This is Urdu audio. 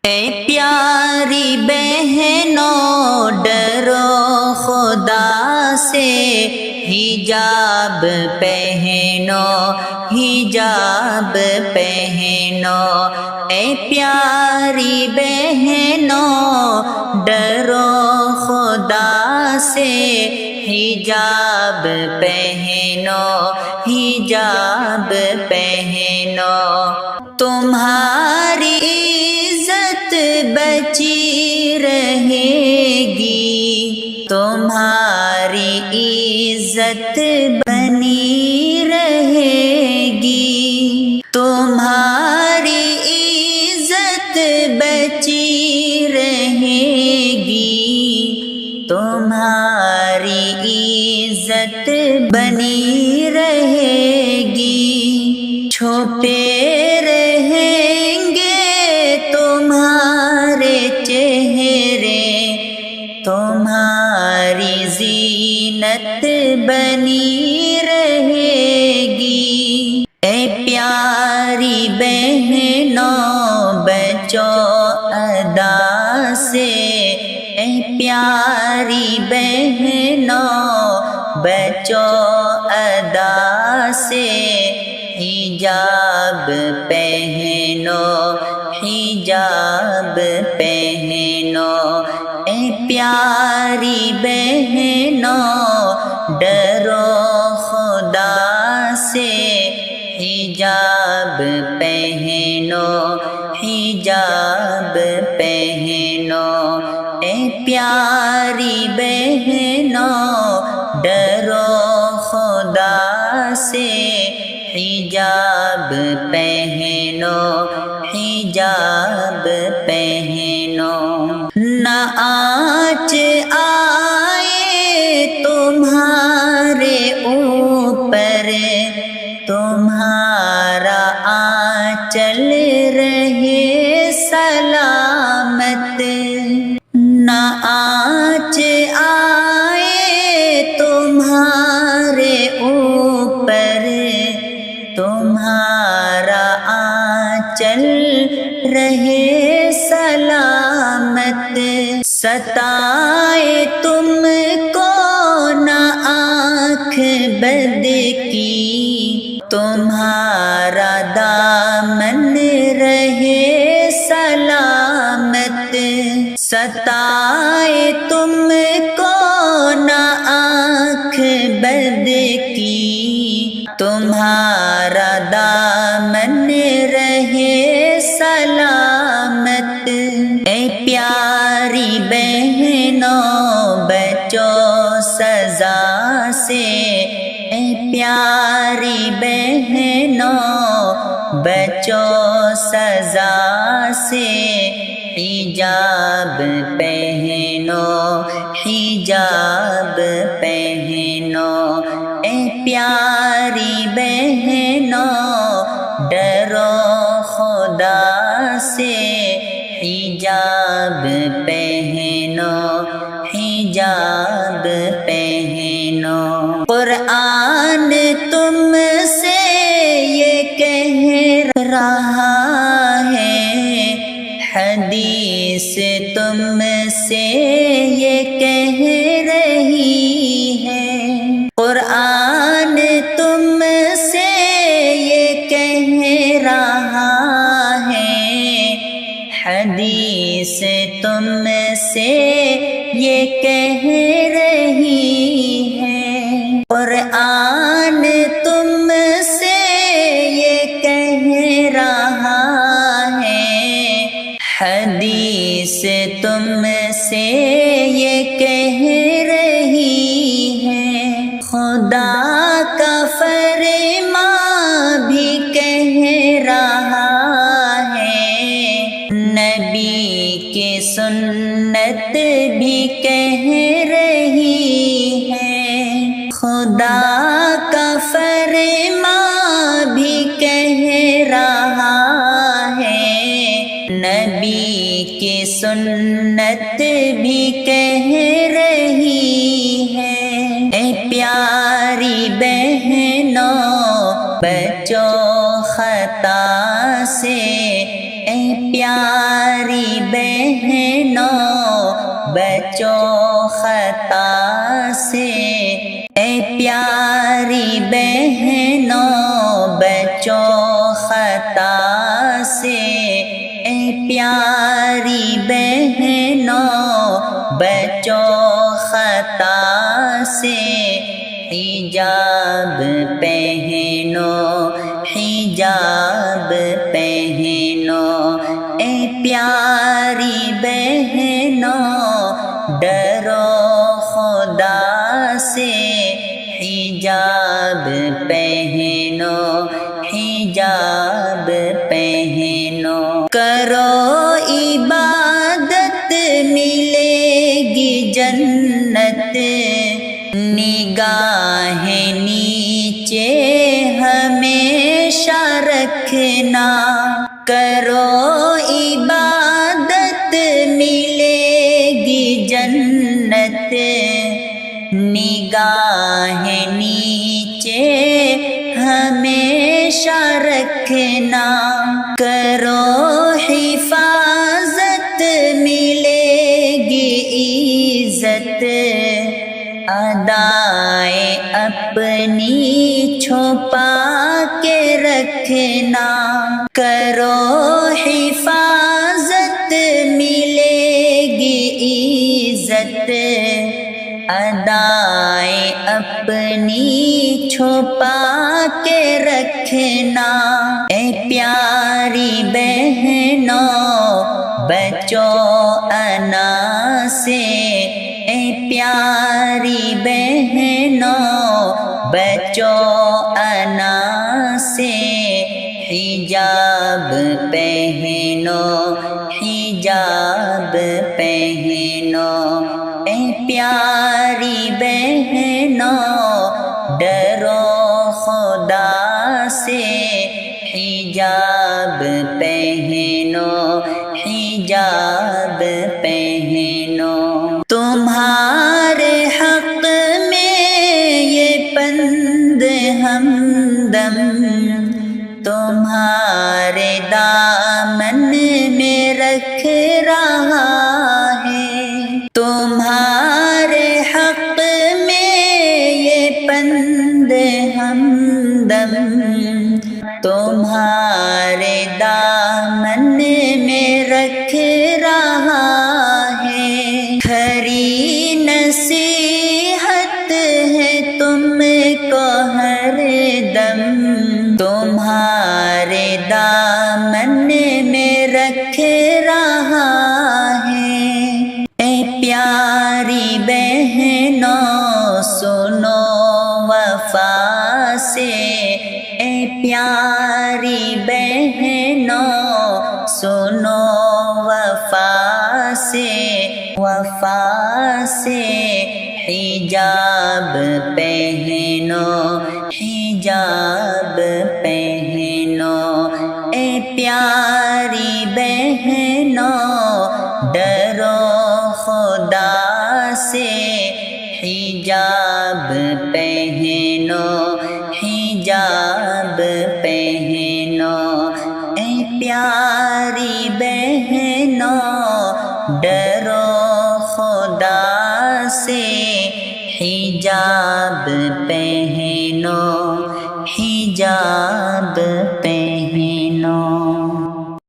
اے پیاری بہنوں ڈرو خدا سے، حجاب پہنو حجاب پہنو۔ اے پیاری بہنوں ڈرو خدا سے، حجاب پہنو حجاب پہنو۔ تمہاری عزت بچی رہے گی، تمہاری عزت بنی رہے گی، تمہاری عزت بچی رہے گی، تمہاری عزت بنی رہے گی۔ چھپے رہیں گے تمہارے چہرے، تمہاری زینت بنی رہے گی۔ اے پیاری بہنوں بچو ادا سے، اے پیاری بہنوں بچو ادا سے، حجاب پہنو حجاب پہنو۔ اے پیاری بہنوں ڈرو خدا سے، حجاب پہنو حجاب پہنو۔ اے پیاری بہنوں ڈرو خدا سے، حجاب پہنو حجاب پہنو۔ نہ آنچ آئے تمہارے اوپر، تمہارا آنچل رہے سلامت۔ نہ آنچ آئے تمہارے اوپر، تمہارا آنچل رہے سلامت۔ ستائے تم کو نہ آنکھ بد کی، تمہارا دامن رہے سلامت۔ ستائے تم کو نہ آنکھ بد کی، تمہارا دامن رہے سلامت۔ اے پیاری بہنوں بچو سزا سے، اے پیاری بہنوں بچو سزا سے، حجاب پہنو حجاب پہنو۔ اے پیاری بہنوں ڈرو خدا سے، حجاب پہنو حجاب پہنو۔ قرآن تم سے یہ کہہ رہا ہے، حدیث تم سے یہ کہہ رہی ہے۔ قرآن تم سے یہ کہہ رہا ہے، حدیث تم سے یہ کہہ رہی ہے۔ قرآن تم سے یہ کہہ رہا ہے، حدیث تم سے یہ کہہ رہی ہے۔ خدا کا فرمان بھی کہہ رہا ہے، نبی کی سنت بھی کہہ رہی ہے۔ خدا کا فرمان بھی کہہ رہا ہے، نبی کی سنت بھی کہہ رہی ہے۔ اے پیاری بہنوں بچو خطا سے، اے پیاری بچو خطا سے، اے پیاری بہنوں بچو خطا سے، اے پیاری بہنوں بچو خطا سے، حجاب پہنو حجاب پہنو، اے پیاری بہنوں ڈرو خدا سے، حجاب پہنو حجاب پہنو، کرو عبادت ملے گی جنت، نگاہ نیچے ہمیشہ رکھنا، کرو عبادت ملے گی جنت، نگاہ نیچے ہمیشہ رکھنا، کرو حفاظت ملے گی عزت، ادائے اپنی چھپا کے رکھنا، کرو حفاظت ملے گی عزت، ادائے اپنی چھپا کے رکھنا، اے پیاری بہنوں بچو انا سے، اے پیاری بہنوں بچو انا سے، حجاب پہنو حجاب پہنو، اے پیاری بہنوں ڈرو خدا سے، حجاب پہنو حجاب پہنو، تمہارے حق میں یہ پند ہمدم تمہارے دامن میں رکھ رہا ہے، تمہارے حق میں یہ پند ہمدم تمہارے دامن میں رکھ رہا ہے، کھری نصیحت ہے تم کو ہر دم تمہارے دامن میں رکھ رہا ہے، اے پیاری بہنوں سنو وفا سے، اے پیاری بہنوں سنو وفا سے، وفا سے، حجاب پہنو حجاب پہنو، اے پیاری بہنوں ڈرو خدا سے، حجاب پہنو حجاب پہنو، اے پیاری بہنوں ڈرو خدا سے، حجاب پہنو حجاب